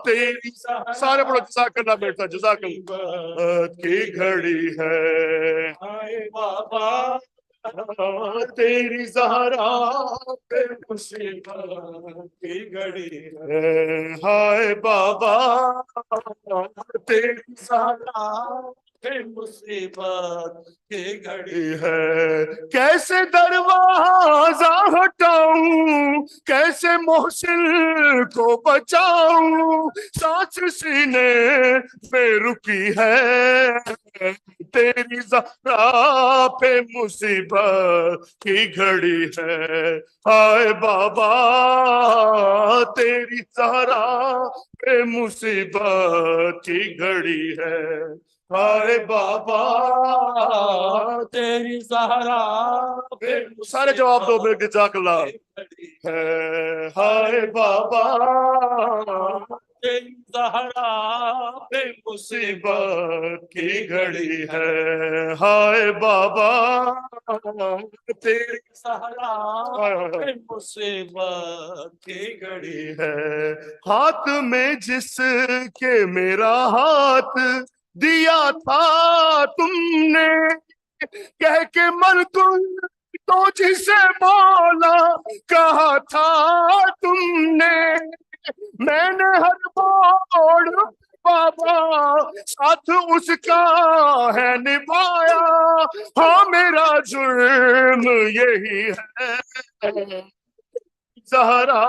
तेरी सारे पढ़ो जज़ाकल्लाह बेटा जज़ाकल्लाह की घड़ी है। हाय बाबा तेरी ज़हरा पे मुसीबत की घड़ी है। हाय बाबा तेरी ज़हरा मुसीबत की घड़ी है। कैसे दरवाजा हटाऊं, कैसे मोहसिन को बचाऊं, सांस सीने पे रुकी है, तेरी ज़हरा पे मुसीबत की घड़ी है। हाय बाबा तेरी ज़हरा पे मुसीबत की घड़ी है। हाय बाबा तेरी ज़हरा पे सारे जवाब दो मेरे जज़ाकल्लाह है। हाय बाबा तेरी ज़हरा पे मुसीबत की घड़ी है। हाय बाबा तेरी ज़हरा पे मुसीबत की घड़ी है। हाथ में जिसके मेरा हाथ दिया था तुमने, कह के मन तो जिसे मौला कहा था तुमने, मैंने हर मोड़ बाबा साथ उसका है निभाया। हाँ मेरा जुर्म यही है, ज़हरा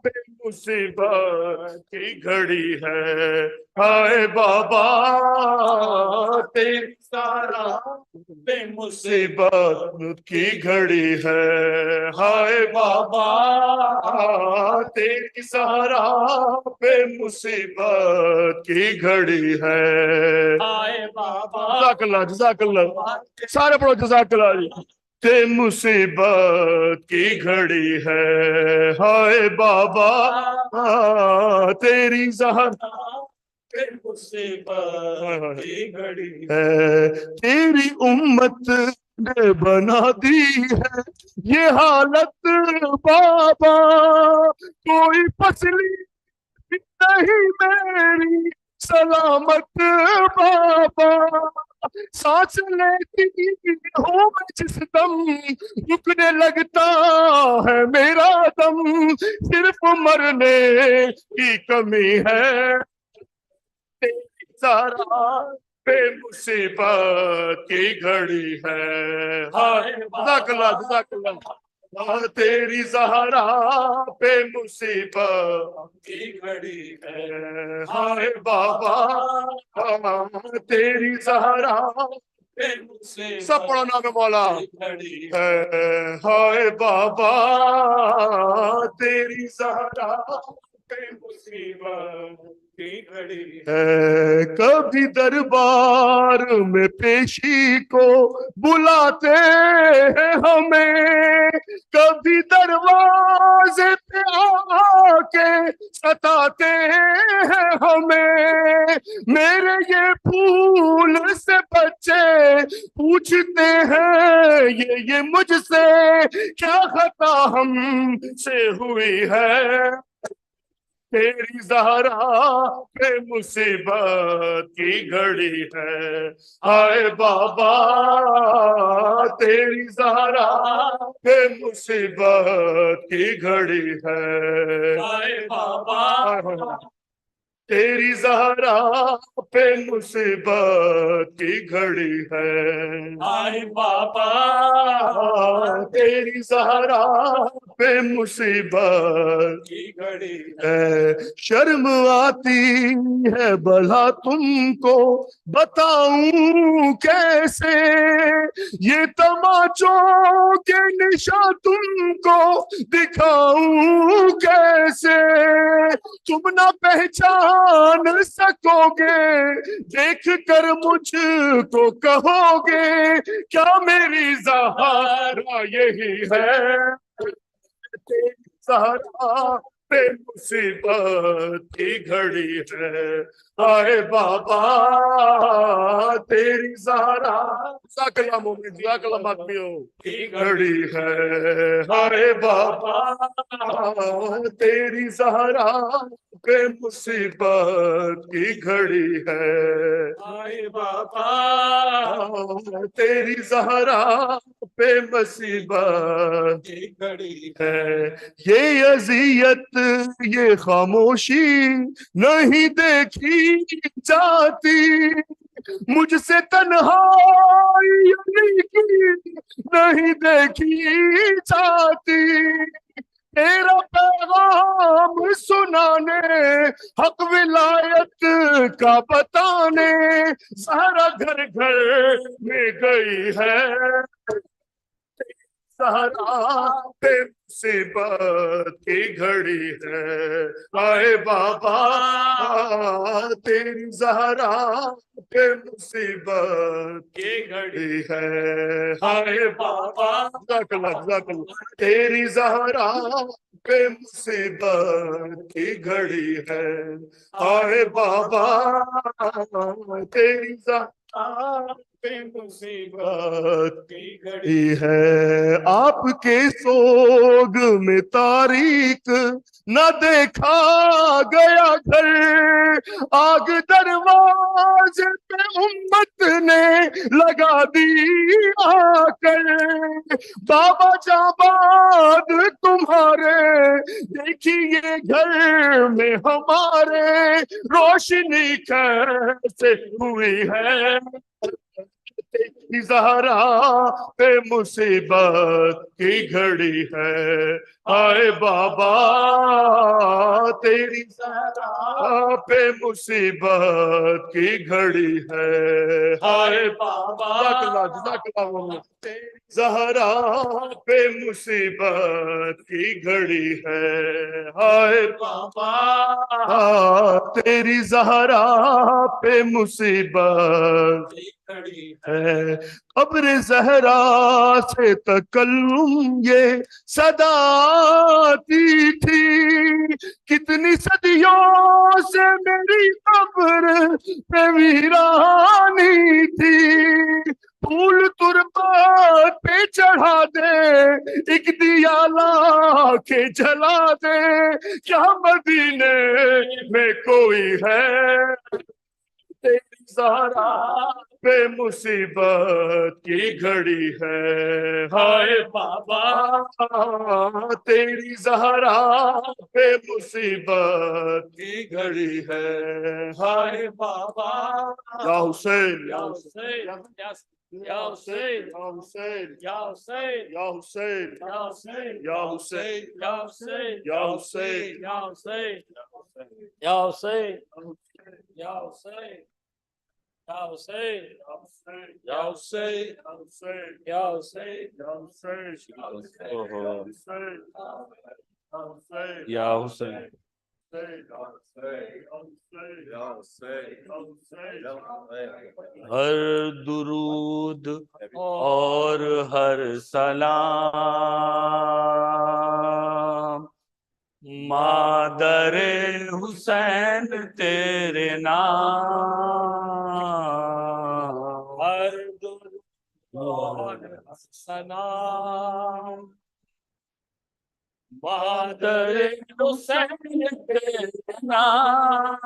पे मुसीबत की घड़ी है। हाय बाबा तेरी ज़हरा पे मुसीबत की घड़ी है। हाय बाबा तेरी ज़हरा पे मुसीबत की घड़ी है। हाय बाबा जज़ाकल्लाह जज़ाकल्लाह, सारे पढ़ो जज़ाकल्लाह जी। ते मुसीबत की घड़ी है। हाय बाबा तेरी ज़हरा पे मुसीबत की घड़ी है। तेरी उम्मत ने बना दी है ये हालत बाबा, कोई फसली नहीं मेरी सलामत बाबा, सांस लेती हूँ मैं जिस दम, रुकने लगता है मेरा दम, सिर्फ मरने की कमी है, तेरी ज़हरा पे मुसीबत की घड़ी है। हाय जज़ाकल्लाह जज़ाकल्लाह, तेरी ज़हरा पे मुसीबत की घड़ी है। हाय बाबा तेरी ज़हरा पे मुसीबत, सब पढ़ो नाम मौला है। हाय बाबा तेरी ज़हरा पे मुसीबत की घड़ी है। कभी दरबार में पेशी को बुलाते हैं हमें, कभी दरवाजे पे आके सताते हैं हमें, मेरे ये फूल से बच्चे पूछते हैं ये मुझसे, क्या खता हमसे हुई है, तेरी ज़हरा पे मुसीबत की घड़ी है। हाय बाबा तेरी ज़हरा पे मुसीबत की घड़ी है। हाय बाबा तेरी ज़हरा पे मुसीबत की घड़ी है। हाय बाबा तेरी ज़हरा पे मुसीबत की घड़ी है। शर्म आती है भला तुमको बताऊं कैसे, ये तमाचों के निशान तुमको दिखाऊं कैसे, तुम ना पहचान सकोगे, देख कर मुझको कहोगे, क्या मेरी ज़हरा यही है, तेरी ज़हरा पे मुसीबत की घड़ी है। हाय बाबा तेरी ज़हरा ज़ाकल्लाह मोमिन ज़ाकल्लाह मातमियों की घड़ी है। हाय बाबा तेरी ज़हरा पे मुसीबत की घड़ी है। हाय बाबा तेरी ज़हरा पे मुसीबत की घड़ी है। ये अज़ियत ये खामोशी नहीं देखी जाती, मुझसे तन्हाई नहीं देखी जाती, तेरा पैगाम सुनाने, हक विलायत का बताने, सारा घर घर में गई है, सहारा पे मुसीबत की घड़ी है। आए बाबा तेरी ज़हरा पे मुसीबत की घड़ी है। हाय बाबा तेरी ज़हरा पे मुसीबत की घड़ी है। हाय बाबा तेरी ज़हरा पे मुसीबत की घड़ी है। आपके सोग में तारीख न देखा गया घर, आग दरवाजे पे उम्मत ने लगा दी आकर। बाबा जाबाद तुम्हारे देखिए घर में हमारे, रोशनी कैसे हुई है, तेरी ज़हरा पे मुसीबत की घड़ी है। आए बाबा तेरी ज़हरा पे मुसीबत की घड़ी है। हाय बाबा तेरी ज़हरा पे मुसीबत की घड़ी है। हाय बाबा तेरी ज़हरा पे मुसीबत है। कब्र ज़हरा से तकल्लुम ये सदा आती थी, कितनी सदियों से मेरी कब्र पे वीरानी थी। फूल तुरबात पे चढ़ा दे, एक दिया ला के जला दे, क्या मदीने में कोई है, तेरी ज़हरा पे मुसीबत की घड़ी है। हाय बाबा तेरी ज़हरा पे मुसीबत की घड़ी है। हाय बाबा या हुसैन या हुसैन या हुसैन या हुसैन या हुसैन या हुसैन या हुसैन या हुसैन या हुसैन या हुसैन या हुसैन या हुसैन या हुसैन या हुसैन या हुसैन या हुसैन या हुसैन हर दुरूद और हर सलाम मादरे हुसैन तेरे नाम, हर दुरूद और सलाम मादरे हुसैन तेरे नाम,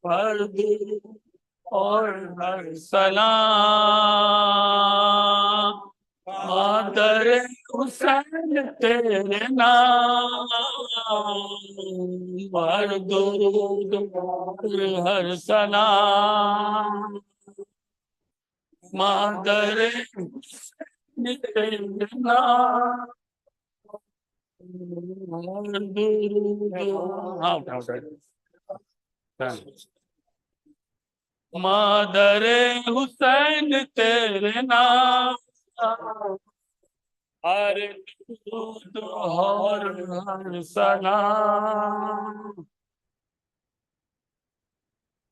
हर दुरूद और हर सलाम मादरे हुसैन तेरे नाम, हर दुरूद हर सलाम मादरे हुसैन तेरे नाम, हर दुरूद मादरे हुसैन तेरे नाम, हर दुरूद और हर सलाम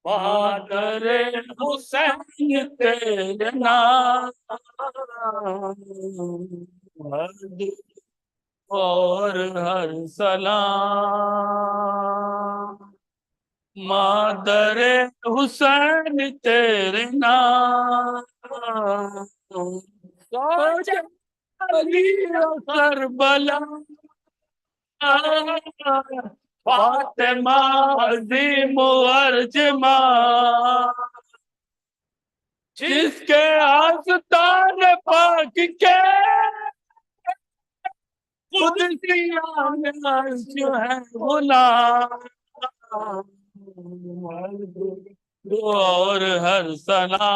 मादरे हुसैन तेरे नाम, हर दुरूद और हर सलाम मादरे हुसैन तेरे नाम, करबला फातिमा अज़ीम अर्जमा, जिसके आस्तान पाक के खुद जो है गुलाम, और हर सना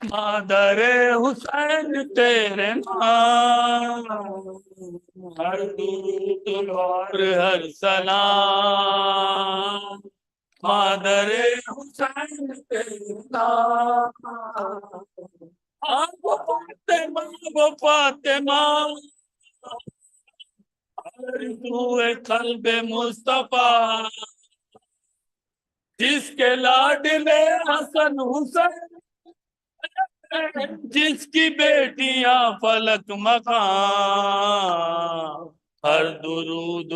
मादरे हुसैन तेरे नाम, हर दूत और हर सना मादरे हुसैन तेरे नाम। वो फातिमा तूए कल्बे मुस्तफा, जिसके लाडले हसन हुसैन, जिसकी बेटियां फलक मकान, हर दुरूद